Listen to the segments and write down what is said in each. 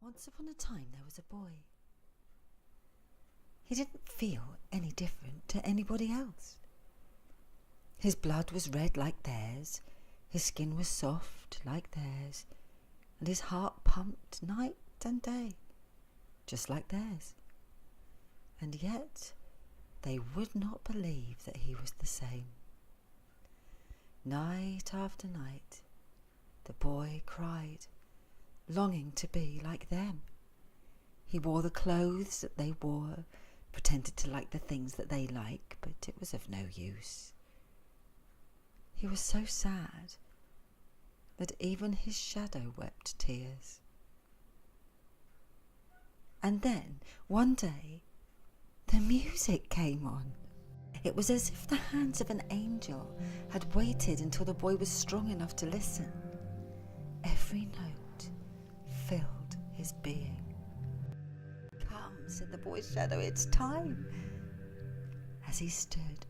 Once upon a time there was a boy. He didn't feel any different to anybody else. His blood was red like theirs, his skin was soft like theirs, and his heart pumped night and day, just like theirs. And yet they would not believe that he was the same. Night after night, the boy cried, longing to be like them. He wore the clothes that they wore, pretended to like the things that they like, but it was of no use. He was so sad that even his shadow wept tears. And then, one day, the music came on. It was as if the hands of an angel had waited until the boy was strong enough to listen. Every note filled his being. "Come," said the boy's shadow, "it's time." As he stood,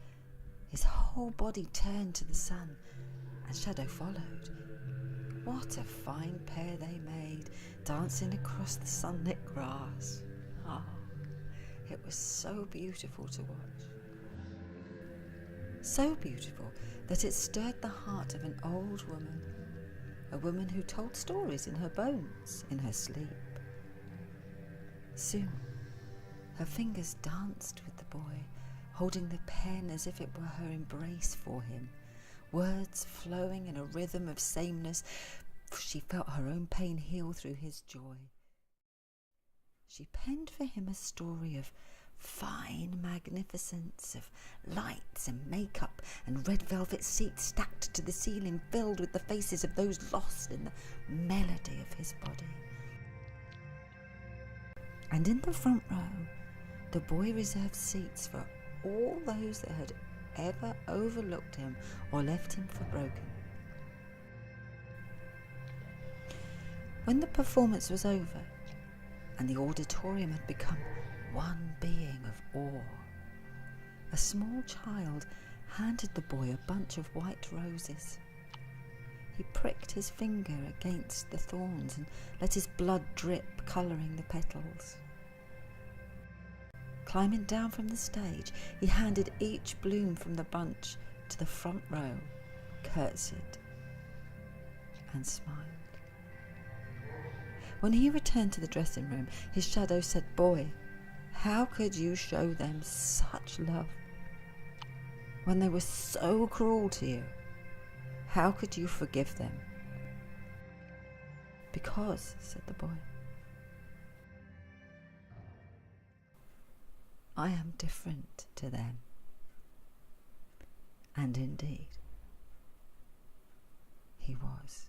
his whole body turned to the sun, and shadow followed. What a fine pair they made, dancing across the sunlit grass. Ah, it was so beautiful to watch. So beautiful that it stirred the heart of an old woman, a woman who told stories in her bones in her sleep. Soon, her fingers danced with the boy, holding the pen as if it were her embrace for him, words flowing in a rhythm of sameness, for she felt her own pain heal through his joy. She penned for him a story of fine magnificence, of lights and makeup and red velvet seats stacked to the ceiling, filled with the faces of those lost in the melody of his body. And in the front row, the boy reserved seats for all those that had ever overlooked him or left him for broken. When the performance was over and the auditorium had become one being of awe, a small child handed the boy a bunch of white roses. He pricked his finger against the thorns and let his blood drip, colouring the petals. Climbing down from the stage, he handed each bloom from the bunch to the front row, curtsied, and smiled. When he returned to the dressing room, his shadow said, "Boy, how could you show them such love? When they were so cruel to you, how could you forgive them?" "Because," said the boy, "I am different to them." And indeed, he was.